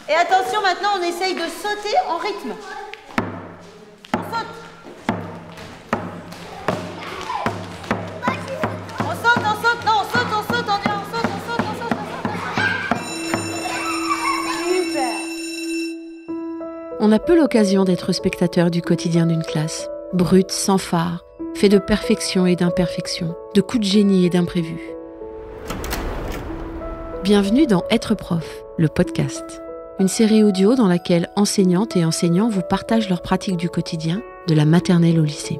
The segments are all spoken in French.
Et attention, maintenant, on essaye de sauter en rythme. On saute. On saute, on saute. Non, on saute, on saute. On dit on saute, on saute, on saute, on saute. Super. On a peu l'occasion d'être spectateur du quotidien d'une classe. Brute, sans phare, fait de perfection et d'imperfection, de coups de génie et d'imprévus. Bienvenue dans Être prof, le podcast. Une série audio dans laquelle enseignantes et enseignants vous partagent leurs pratiques du quotidien, de la maternelle au lycée.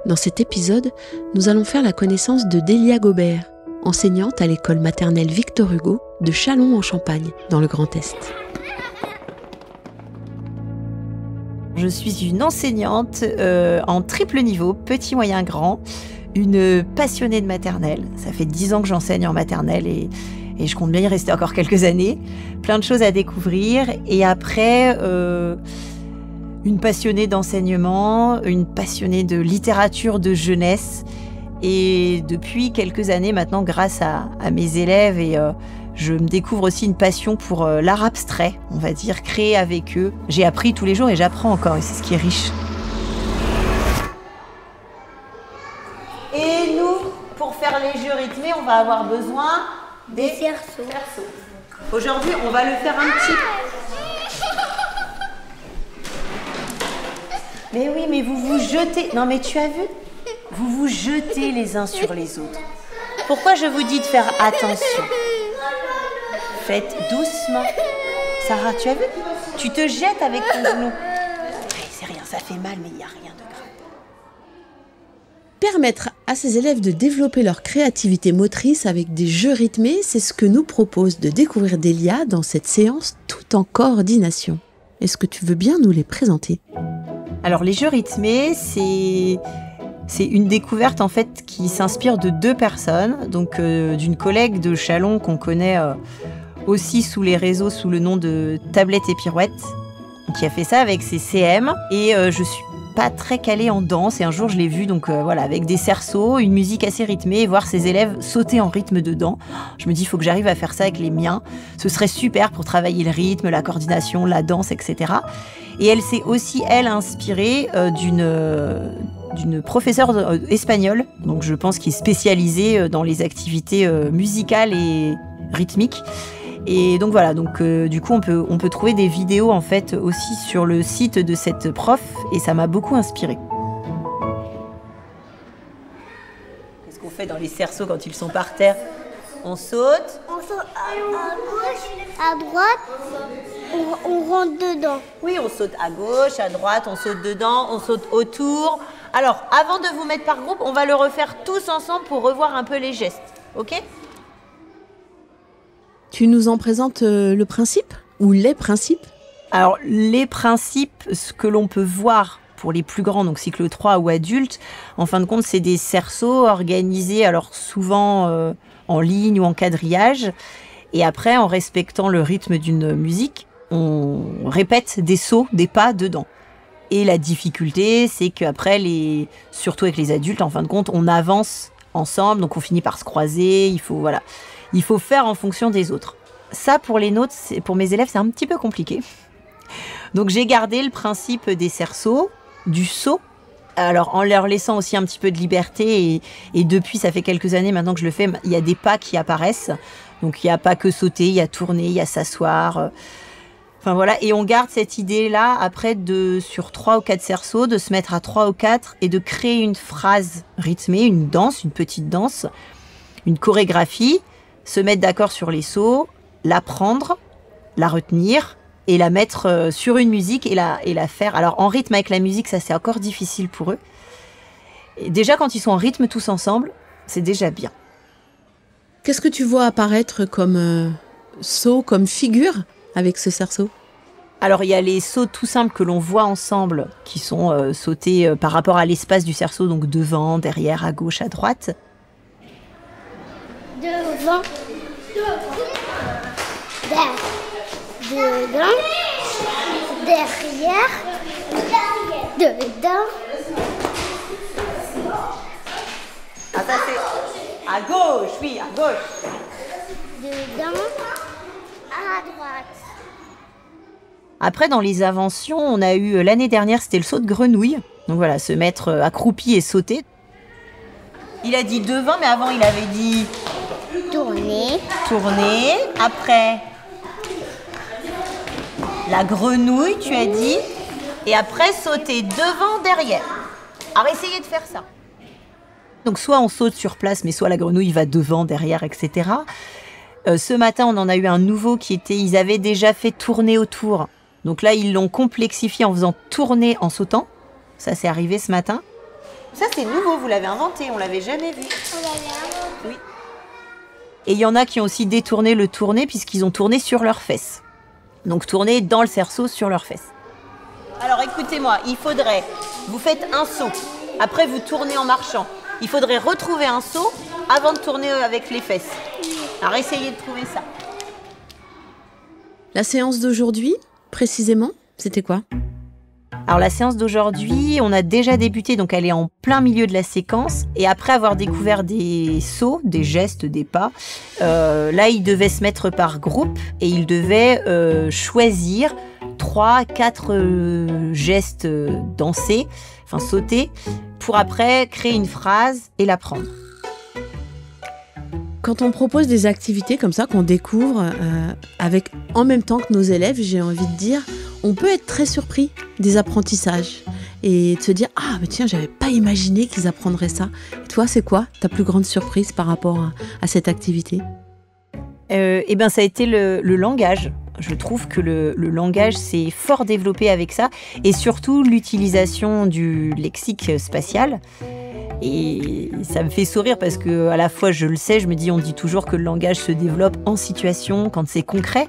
Dans cet épisode, nous allons faire la connaissance de Délia Gobert, enseignante à l'école maternelle Victor Hugo de Châlons-en-Champagne, dans le Grand Est. Je suis une enseignante en triple niveau, petit, moyen, grand, une passionnée de maternelle. Ça fait 10 ans que j'enseigne en maternelle et je compte bien y rester encore quelques années. Plein de choses à découvrir. Et après, une passionnée d'enseignement, une passionnée de littérature de jeunesse. Et depuis quelques années maintenant, grâce à mes élèves, je me découvre aussi une passion pour l'art abstrait, on va dire, créer avec eux. J'ai appris tous les jours et j'apprends encore, et c'est ce qui est riche. Et nous, pour faire les jeux rythmés, on va avoir besoin des cerceaux. Aujourd'hui, on va le faire un petit... Mais oui, mais vous vous jetez... Non, mais tu as vu ? Vous vous jetez les uns sur les autres. Pourquoi je vous dis de faire attention ? Faites doucement. Sarah, tu as vu ? Tu te jettes avec ton genou. Hey, c'est rien, ça fait mal, mais il n'y a rien de grave. Permettre à ses élèves de développer leur créativité motrice avec des jeux rythmés, c'est ce que nous propose de découvrir Délia dans cette séance tout en coordination. Est-ce que tu veux bien nous les présenter ? Alors, les jeux rythmés, c'est une découverte en fait qui s'inspire de 2 personnes, donc d'une collègue de Châlons qu'on connaît aussi sous les réseaux sous le nom de Tablette et Pirouette, qui a fait ça avec ses CM. Et je suis pas très calée en danse et un jour je l'ai vue donc voilà, avec des cerceaux, une musique assez rythmée et voir ses élèves sauter en rythme dedans. Je me dis il faut que j'arrive à faire ça avec les miens. Ce serait super pour travailler le rythme, la coordination, la danse, etc. Et elle s'est aussi elle inspirée d'une professeure espagnole, donc je pense qui est spécialisée dans les activités musicales et rythmiques. Et donc voilà, du coup on peut trouver des vidéos en fait aussi sur le site de cette prof et ça m'a beaucoup inspirée. Qu'est-ce qu'on fait dans les cerceaux quand ils sont par terre ? On saute. On saute à gauche, à droite, on rentre dedans. Oui, on saute à gauche, à droite, on saute dedans, on saute autour. Alors, avant de vous mettre par groupe, on va le refaire tous ensemble pour revoir un peu les gestes, ok ? Tu nous en présentes le principe ou les principes ? Alors, les principes, ce que l'on peut voir pour les plus grands, donc cycle 3 ou adultes, en fin de compte, c'est des cerceaux organisés, alors souvent en ligne ou en quadrillage. Et après, en respectant le rythme d'une musique, on répète des sauts, des pas dedans. Et la difficulté, c'est qu'après, surtout avec les adultes, en fin de compte, on avance ensemble, donc on finit par se croiser, il faut faire en fonction des autres. Ça, pour les nôtres, pour mes élèves, c'est un petit peu compliqué. Donc j'ai gardé le principe des cerceaux, du saut, alors en leur laissant aussi un petit peu de liberté, et depuis, ça fait quelques années maintenant que je le fais, il y a des pas qui apparaissent. Donc il n'y a pas que sauter, il y a tourner, il y a s'asseoir... Enfin voilà, et on garde cette idée-là après sur 3 ou 4 cerceaux, de se mettre à 3 ou 4 et de créer une phrase rythmée, une danse, une petite danse, une chorégraphie, se mettre d'accord sur les sauts, l'apprendre, la retenir et la mettre sur une musique et la faire. Alors en rythme avec la musique, ça c'est encore difficile pour eux. Et déjà quand ils sont en rythme tous ensemble, c'est déjà bien. Qu'est-ce que tu vois apparaître comme saut, comme figure avec ce cerceau ? Alors, il y a les sauts tout simples que l'on voit ensemble, qui sont sautés par rapport à l'espace du cerceau, donc devant, derrière, à gauche, à droite. Devant, dedans, derrière, dedans. Ah, ça c'est à gauche, oui, à gauche. Dedans, à droite. Après, dans les inventions, on a eu l'année dernière, c'était le saut de grenouille. Donc voilà, se mettre accroupi et sauter. Il a dit devant, mais avant il avait dit Tourner. tourner. Après, la grenouille, tu as dit. Et après, sauter devant, derrière. Alors essayez de faire ça. Donc soit on saute sur place, mais soit la grenouille va devant, derrière, etc. Ce matin, on en a eu un nouveau ils avaient déjà fait tourner autour. Donc là, ils l'ont complexifié en faisant tourner en sautant. Ça, c'est arrivé ce matin. Ça, c'est nouveau, vous l'avez inventé, on l'avait jamais vu. On l'avait inventé. Oui. Et il y en a qui ont aussi détourné le tourner puisqu'ils ont tourné sur leurs fesses. Donc tourner dans le cerceau sur leurs fesses. Alors écoutez-moi, vous faites un saut. Après, vous tournez en marchant. Il faudrait retrouver un saut avant de tourner avec les fesses. Alors essayez de trouver ça. La séance d'aujourd'hui, précisément, c'était quoi ? Alors la séance d'aujourd'hui, on a déjà débuté, donc elle est en plein milieu de la séquence. Et après avoir découvert des sauts, des gestes, des pas, là ils devaient se mettre par groupe et ils devaient choisir 3-4 gestes dansés, enfin sauter, pour après créer une phrase et l'apprendre. Quand on propose des activités comme ça, qu'on découvre avec en même temps que nos élèves, j'ai envie de dire, on peut être très surpris des apprentissages et de se dire « Ah, mais tiens, j'avais pas imaginé qu'ils apprendraient ça. » Et toi, c'est quoi ta plus grande surprise par rapport à cette activité ? Eh bien, ça a été le langage. Je trouve que le langage s'est fort développé avec ça et surtout l'utilisation du lexique spatial. Et ça me fait sourire parce que à la fois je le sais, je me dis, on dit toujours que le langage se développe en situation quand c'est concret.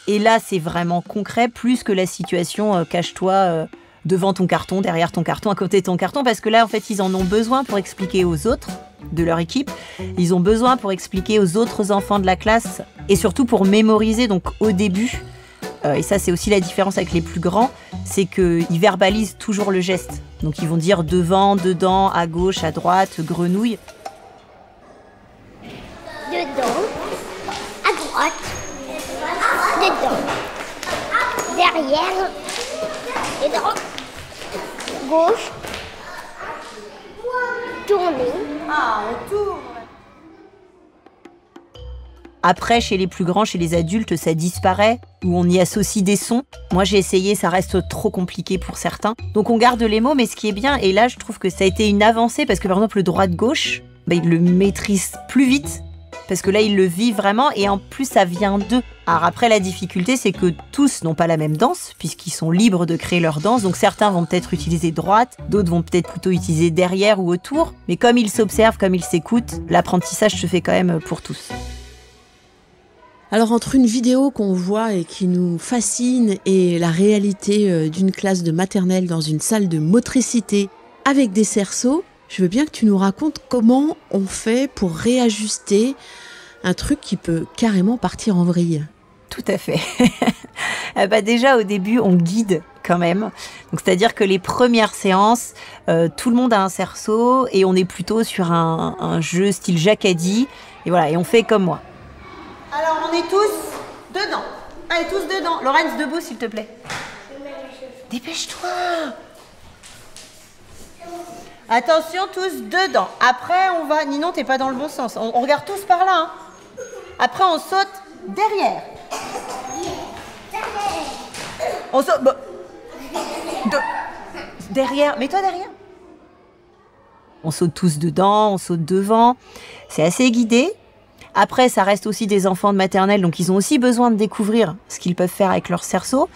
Et là, c'est vraiment concret, plus que la situation cache-toi devant ton carton, derrière ton carton, à côté de ton carton, parce que là, en fait, ils en ont besoin pour expliquer aux autres de leur équipe. Ils ont besoin pour expliquer aux autres enfants de la classe et surtout pour mémoriser. Donc au début, et ça c'est aussi la différence avec les plus grands, c'est qu'ils verbalisent toujours le geste. Donc ils vont dire devant, dedans, à gauche, à droite, grenouille. Dedans, à droite, dedans, derrière, dedans, gauche, tourner. Ah, on tourne. Après, chez les plus grands, chez les adultes, ça disparaît, où on y associe des sons. Moi, j'ai essayé, ça reste trop compliqué pour certains. Donc on garde les mots, mais ce qui est bien, et là, je trouve que ça a été une avancée, parce que par exemple, le droite-gauche, ils le maîtrisent plus vite, parce que là, ils le vivent vraiment, et en plus, ça vient d'eux. Alors après, la difficulté, c'est que tous n'ont pas la même danse, puisqu'ils sont libres de créer leur danse. Donc certains vont peut-être utiliser droite, d'autres vont peut-être plutôt utiliser derrière ou autour. Mais comme ils s'observent, comme ils s'écoutent, l'apprentissage se fait quand même pour tous. Alors entre une vidéo qu'on voit et qui nous fascine et la réalité d'une classe de maternelle dans une salle de motricité avec des cerceaux, je veux bien que tu nous racontes comment on fait pour réajuster un truc qui peut carrément partir en vrille. Tout à fait. Déjà au début on guide quand même. Donc c'est-à-dire que les premières séances, tout le monde a un cerceau et on est plutôt sur un jeu style Jacadie. Et voilà, et on fait comme moi. Alors on est tous dedans. Allez, tous dedans. Laurence, debout s'il te plaît. Dépêche-toi. Attention, tous dedans. Après on va... Ninon, t'es pas dans le bon sens. On regarde tous par là. Hein. Après on saute derrière. On saute... Derrière. Mets-toi derrière. On saute tous dedans, on saute devant. C'est assez guidé. Après, ça reste aussi des enfants de maternelle, donc ils ont aussi besoin de découvrir ce qu'ils peuvent faire avec leur cerceau.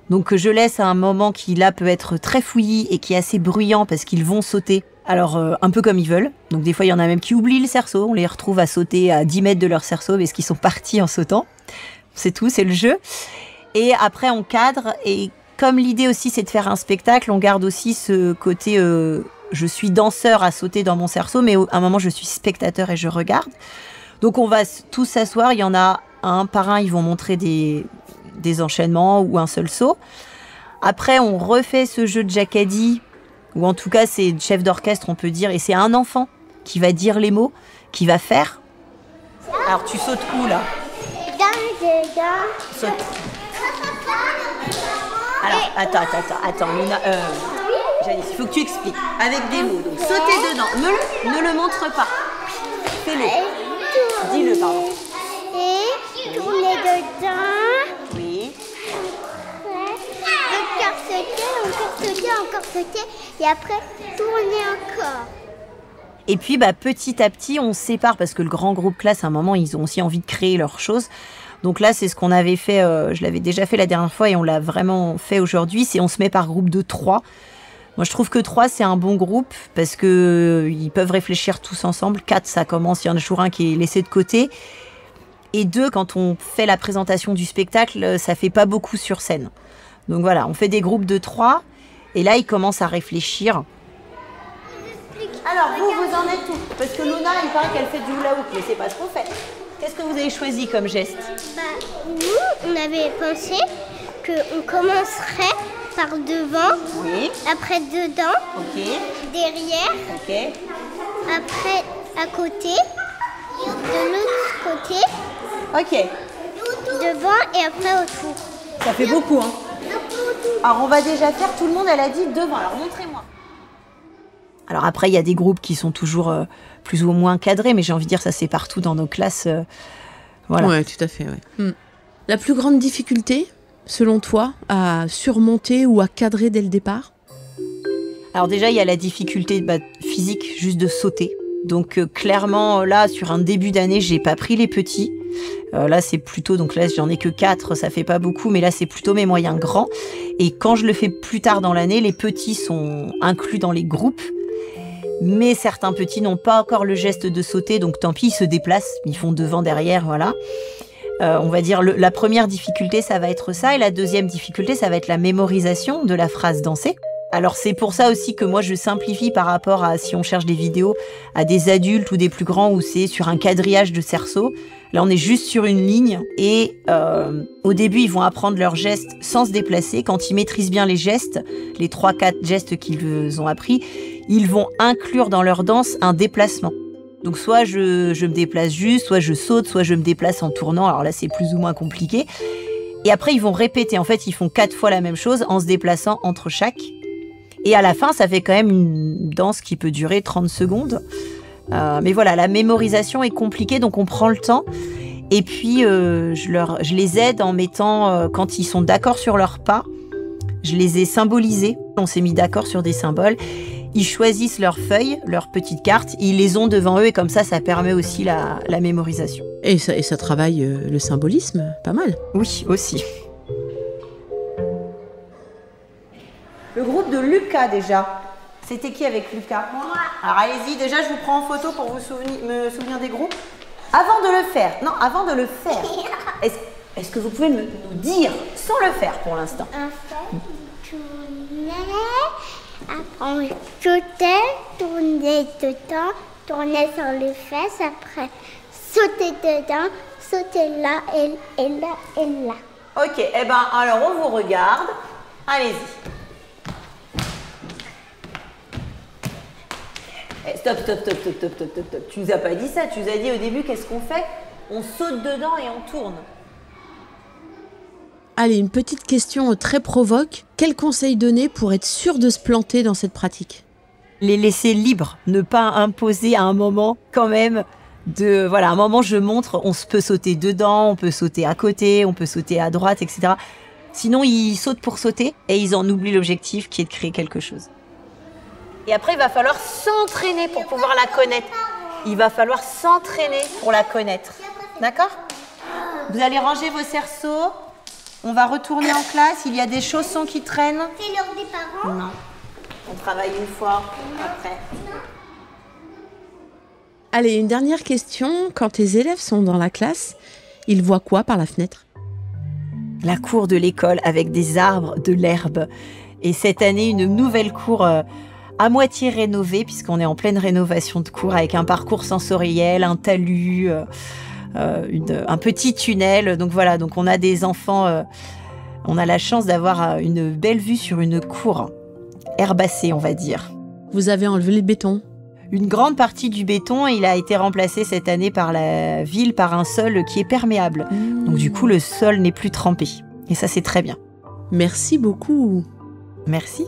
Donc je laisse à un moment qui là peut être très fouillis et qui est assez bruyant parce qu'ils vont sauter. Alors un peu comme ils veulent. Donc des fois il y en a même qui oublient le cerceau. On les retrouve à sauter à 10 mètres de leur cerceau parce qu'ils sont partis en sautant. C'est tout, c'est le jeu. Et après on cadre et comme l'idée aussi c'est de faire un spectacle, on garde aussi ce côté je suis danseur à sauter dans mon cerceau, mais à un moment je suis spectateur et je regarde. Donc on va tous s'asseoir, il y en a un par un, ils vont montrer des enchaînements ou un seul saut. Après, on refait ce jeu de Jacadie, ou en tout cas c'est chef d'orchestre, on peut dire, et c'est un enfant qui va dire les mots, qui va faire. Alors tu sautes où là ? Dans dedans. Saute. Alors, attends, Luna, Janice, il faut que tu expliques avec des mots. Donc, sauter dedans. Ne le montre pas. Fais-le. Dis-le, pardon. Et tourner dedans. Oui. Encore sauter. Et après, tourner encore. Et puis, petit à petit, on se sépare parce que le grand groupe classe, à un moment, ils ont aussi envie de créer leurs choses. Donc là, c'est ce qu'on avait fait, je l'avais déjà fait la dernière fois et on l'a vraiment fait aujourd'hui, c'est on se met par groupe de 3. Moi, je trouve que 3, c'est un bon groupe parce que ils peuvent réfléchir tous ensemble. 4, ça commence, il y en a toujours un qui est laissé de côté. Et 2, quand on fait la présentation du spectacle, ça fait pas beaucoup sur scène. Donc voilà, on fait des groupes de 3 et là, ils commencent à réfléchir. Alors, vous en êtes où? Parce que Luna, il paraît qu'elle fait du hula hoop, mais c'est pas ce qu'on fait. Qu'est-ce que vous avez choisi comme geste? Nous, on avait pensé qu'on commencerait par devant, Oui. après dedans, Ok. derrière, Ok. après à côté, de l'autre côté, Ok. devant et après autour. Ça fait beaucoup, hein. Alors, on va déjà faire, tout le monde, elle a dit devant. Alors, montrez-moi. Alors après, il y a des groupes qui sont toujours plus ou moins cadrés, mais j'ai envie de dire, ça c'est partout dans nos classes. Voilà. Ouais, tout à fait, ouais. La plus grande difficulté, selon toi, à surmonter ou à cadrer dès le départ? Alors déjà, il y a la difficulté physique, juste de sauter. Donc clairement, là, sur un début d'année, j'ai pas pris les petits. Là, c'est plutôt, donc là, j'en ai que 4, ça fait pas beaucoup, mais là, c'est plutôt mes moyens grands. Et quand je le fais plus tard dans l'année, les petits sont inclus dans les groupes. Mais certains petits n'ont pas encore le geste de sauter, donc tant pis, ils se déplacent, ils font devant, derrière, voilà. On va dire, la première difficulté, ça va être ça, et la deuxième difficulté, ça va être la mémorisation de la phrase dansée. Alors c'est pour ça aussi que moi je simplifie par rapport à, si on cherche des vidéos, à des adultes ou des plus grands où c'est sur un quadrillage de cerceau. Là on est juste sur une ligne et au début ils vont apprendre leurs gestes sans se déplacer. Quand ils maîtrisent bien les gestes, les 3-4 gestes qu'ils ont appris, ils vont inclure dans leur danse un déplacement. Donc soit je me déplace juste, soit je saute, soit je me déplace en tournant. Alors là c'est plus ou moins compliqué. Et après ils vont répéter, en fait ils font 4 fois la même chose en se déplaçant entre chaque. Et à la fin, ça fait quand même une danse qui peut durer 30 secondes. Mais voilà, la mémorisation est compliquée, donc on prend le temps. Et puis, je les aide en mettant, quand ils sont d'accord sur leurs pas, je les ai symbolisés. On s'est mis d'accord sur des symboles. Ils choisissent leurs feuilles, leurs petites cartes. Ils les ont devant eux et comme ça permet aussi la mémorisation. Et ça travaille le symbolisme, pas mal. Oui, aussi. Le groupe de Lucas, déjà. C'était qui avec Lucas? Moi. Alors, allez-y, déjà, je vous prends en photo pour me souvenir des groupes. Avant de le faire, est-ce que vous pouvez nous dire, sans le faire pour l'instant? En fait, on tournait dedans, tournait sur les fesses, après sauter dedans, sauter là et là et là. Ok, eh ben, alors on vous regarde. Allez-y. Stop. Tu nous as pas dit ça, tu nous as dit au début qu'est-ce qu'on fait? On saute dedans et on tourne. Allez, une petite question très provoque. Quel conseil donner pour être sûr de se planter dans cette pratique? Les laisser libres, ne pas imposer à un moment quand même à un moment je montre, on peut sauter dedans, on peut sauter à côté, on peut sauter à droite, etc. Sinon ils sautent pour sauter et ils en oublient l'objectif qui est de créer quelque chose. Et après, il va falloir s'entraîner pour pouvoir la connaître. Il va falloir s'entraîner pour la connaître. D'accord? Vous allez ranger vos cerceaux. On va retourner en classe. Il y a des chaussons qui traînent. C'est l'heure des parents? Non. On travaille une fois après. Allez, une dernière question. Quand tes élèves sont dans la classe, ils voient quoi par la fenêtre? La cour de l'école avec des arbres, de l'herbe. Et cette année, une nouvelle cour à moitié rénovée, puisqu'on est en pleine rénovation de cours, avec un parcours sensoriel, un talus, un petit tunnel. Donc voilà, donc on a des enfants, on a la chance d'avoir une belle vue sur une cour herbacée, on va dire. Vous avez enlevé le béton? Une grande partie du béton, il a été remplacé cette année par la ville par un sol qui est perméable. Donc du coup, le sol n'est plus trempé. Et ça, c'est très bien. Merci beaucoup. Merci.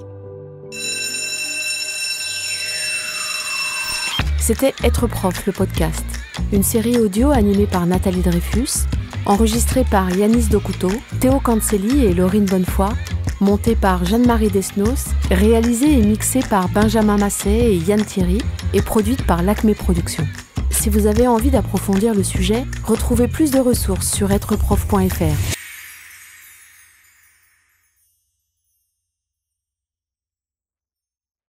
C'était Être prof, le podcast. Une série audio animée par Nathalie Dreyfus, enregistrée par Yanis Dokuto, Théo Cancelli et Laurine Bonnefoy, montée par Jeanne-Marie Desnos, réalisée et mixée par Benjamin Masset et Yann Thierry, et produite par l'Acme Productions. Si vous avez envie d'approfondir le sujet, retrouvez plus de ressources sur êtreprof.fr.